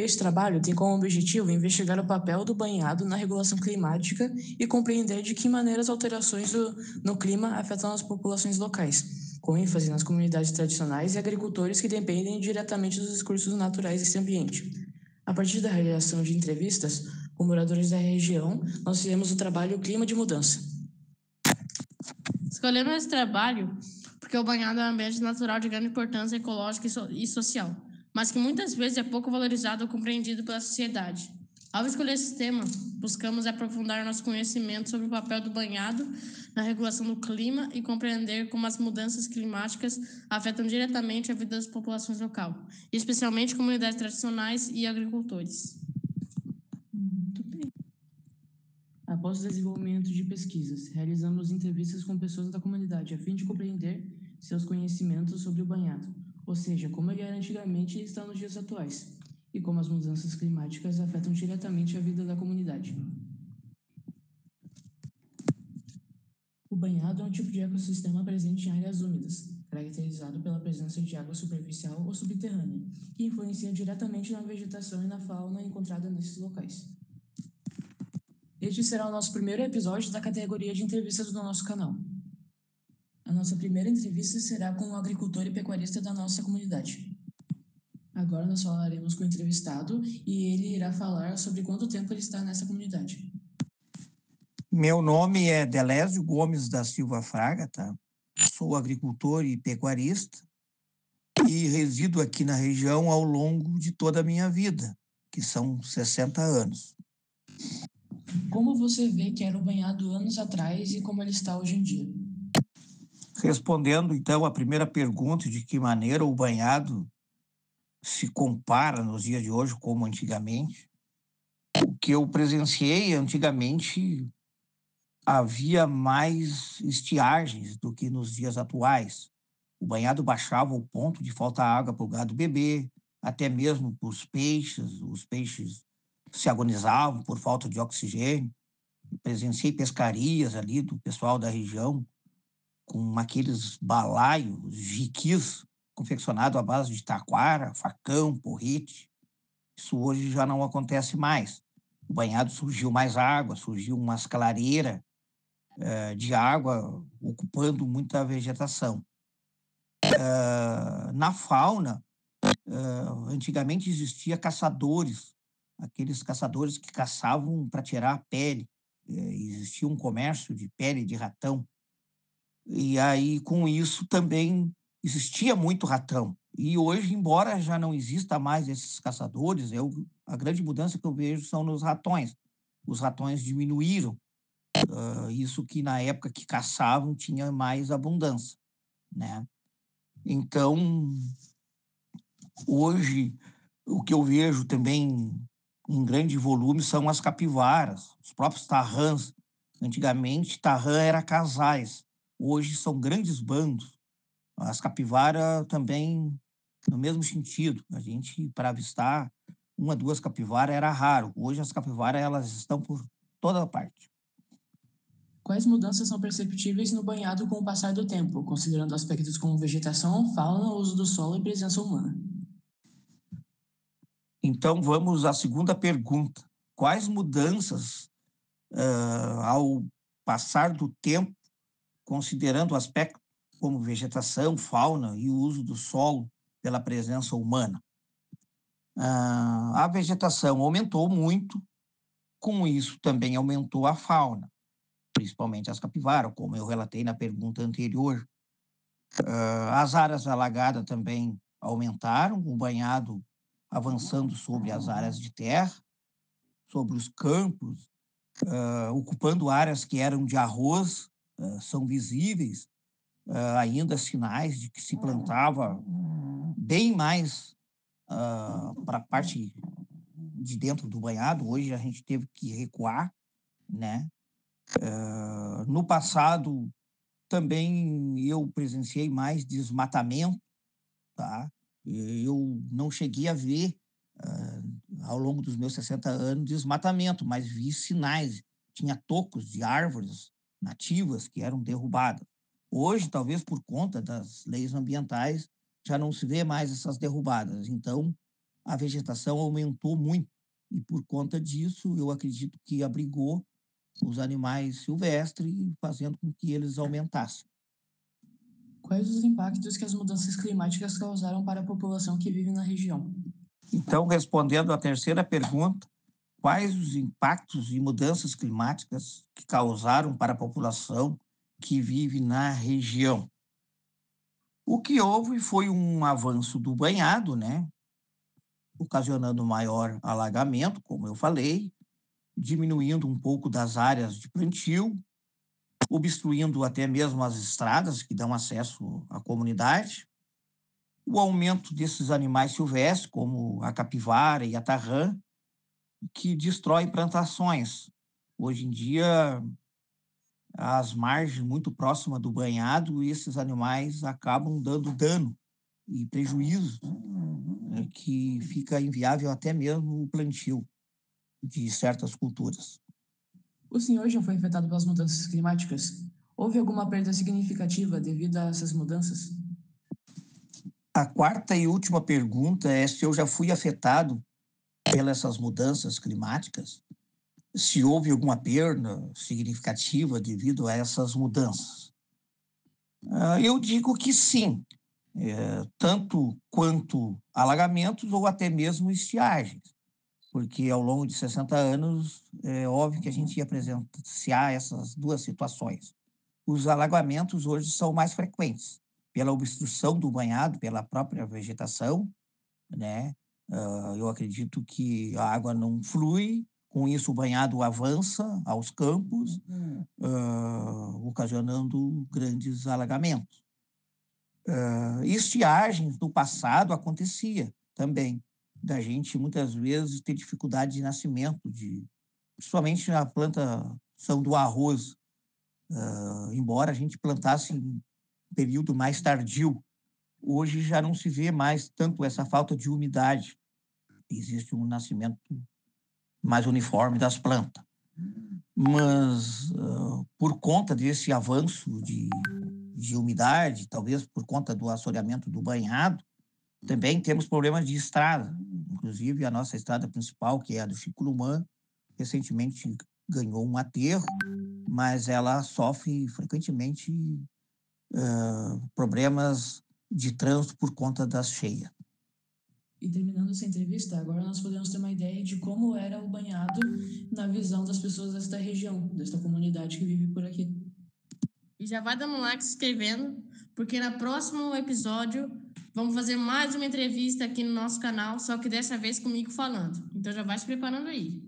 Este trabalho tem como objetivo investigar o papel do banhado na regulação climática e compreender de que maneira as alterações no clima afetam as populações locais, com ênfase nas comunidades tradicionais e agricultores que dependem diretamente dos recursos naturais desse ambiente. A partir da realização de entrevistas com moradores da região, nós fizemos o trabalho Clima de Mudança. Escolhemos esse trabalho porque o banhado é um ambiente natural de grande importância ecológica e social, mas que muitas vezes é pouco valorizado ou compreendido pela sociedade. Ao escolher esse tema, buscamos aprofundar nosso conhecimento sobre o papel do banhado na regulação do clima e compreender como as mudanças climáticas afetam diretamente a vida das populações locais, especialmente comunidades tradicionais e agricultores. Muito bem. Após o desenvolvimento de pesquisas, realizamos entrevistas com pessoas da comunidade a fim de compreender seus conhecimentos sobre o banhado, ou seja, como ele era antigamente e está nos dias atuais, e como as mudanças climáticas afetam diretamente a vida da comunidade. O banhado é um tipo de ecossistema presente em áreas úmidas, caracterizado pela presença de água superficial ou subterrânea, que influencia diretamente na vegetação e na fauna encontrada nesses locais. Este será o nosso primeiro episódio da categoria de entrevistas do nosso canal. A nossa primeira entrevista será com um agricultor e pecuarista da nossa comunidade. Agora nós falaremos com o entrevistado e ele irá falar sobre quanto tempo ele está nessa comunidade. Meu nome é Delésio Gomes da Silva Fraga, tá? Sou agricultor e pecuarista e resido aqui na região ao longo de toda a minha vida, que são 60 anos. Como você vê que era o banhado anos atrás e como ele está hoje em dia? Respondendo, então, a primeira pergunta de que maneira o banhado se compara nos dias de hoje como antigamente, o que eu presenciei antigamente havia mais estiagens do que nos dias atuais. O banhado baixava ao ponto de faltar água para o gado beber, até mesmo para os peixes se agonizavam por falta de oxigênio. Presenciei pescarias ali do pessoal da região com aqueles balaios, jiquis, confeccionados à base de taquara, facão, porrete. Isso hoje já não acontece mais. O banhado surgiu mais água, surgiu umas clareiras de água ocupando muita vegetação. Na fauna, antigamente existia caçadores, aqueles caçadores que caçavam para tirar a pele. Existia um comércio de pele de ratão. E aí, com isso, também existia muito ratão. E hoje, embora já não exista mais esses caçadores, a grande mudança que eu vejo são nos ratões. Os ratões diminuíram. Isso que na época que caçavam tinha mais abundância, né? Então, hoje, o que eu vejo também em grande volume são as capivaras, os próprios tarrãs. Antigamente, tarrã era casais, hoje são grandes bandos. As capivaras também, no mesmo sentido. A gente, para avistar uma, duas capivaras era raro. Hoje as capivaras elas estão por toda parte. Quais mudanças são perceptíveis no banhado com o passar do tempo, considerando aspectos como vegetação, fauna, uso do solo e presença humana? Então, vamos à segunda pergunta. Quais mudanças, ao passar do tempo, considerando aspectos como vegetação, fauna e o uso do solo pela presença humana? A vegetação aumentou muito, com isso também aumentou a fauna, principalmente as capivaras, como eu relatei na pergunta anterior. As áreas alagadas também aumentaram, o banhado avançando sobre as áreas de terra, sobre os campos, ocupando áreas que eram de arroz, são visíveis ainda sinais de que se plantava bem mais para a parte de dentro do banhado. Hoje a gente teve que recuar, né? No passado também eu presenciei mais desmatamento, tá? Eu não cheguei a ver, ao longo dos meus 60 anos, desmatamento, mas vi sinais. Tinha tocos de árvores nativas que eram derrubadas. Hoje, talvez por conta das leis ambientais, já não se vê mais essas derrubadas. Então, a vegetação aumentou muito. E por conta disso, eu acredito que abrigou os animais silvestres, fazendo com que eles aumentassem. Quais os impactos que as mudanças climáticas causaram para a população que vive na região? Então, respondendo à terceira pergunta, quais os impactos e mudanças climáticas que causaram para a população que vive na região? O que houve foi um avanço do banhado, né? Ocasionando maior alagamento, como eu falei, diminuindo um pouco das áreas de plantio, obstruindo até mesmo as estradas que dão acesso à comunidade, o aumento desses animais silvestres, como a capivara e a tarrã, que destrói plantações. Hoje em dia, às margens muito próximas do banhado, esses animais acabam dando dano e prejuízo, né, que fica inviável até mesmo o plantio de certas culturas. O senhor já foi afetado pelas mudanças climáticas? Houve alguma perda significativa devido a essas mudanças? A quarta e última pergunta é se eu já fui afetado pelas essas mudanças climáticas, se houve alguma perda significativa devido a essas mudanças. Eu digo que sim, tanto quanto alagamentos ou até mesmo estiagens, porque ao longo de 60 anos é óbvio que a gente ia presenciar essas duas situações. Os alagamentos hoje são mais frequentes, pela obstrução do banhado, pela própria vegetação, né? Eu acredito que a água não flui, com isso o banhado avança aos campos, ocasionando grandes alagamentos. Estiagens no passado acontecia também, da gente muitas vezes ter dificuldade de nascimento, principalmente na plantação do arroz, embora a gente plantasse em período mais tardio, hoje já não se vê mais tanto essa falta de umidade, existe um nascimento mais uniforme das plantas. Mas, por conta desse avanço de umidade, talvez por conta do assoreamento do banhado, também temos problemas de estrada. Inclusive, a nossa estrada principal, que é a do Chicurumã, recentemente ganhou um aterro, mas ela sofre frequentemente problemas de trânsito por conta das cheias. E terminando essa entrevista, agora nós podemos ter uma ideia de como era o banhado na visão das pessoas desta região, desta comunidade que vive por aqui. E já vai dando um like, se inscrevendo, porque no próximo episódio vamos fazer mais uma entrevista aqui no nosso canal, só que dessa vez comigo falando. Então já vai se preparando aí.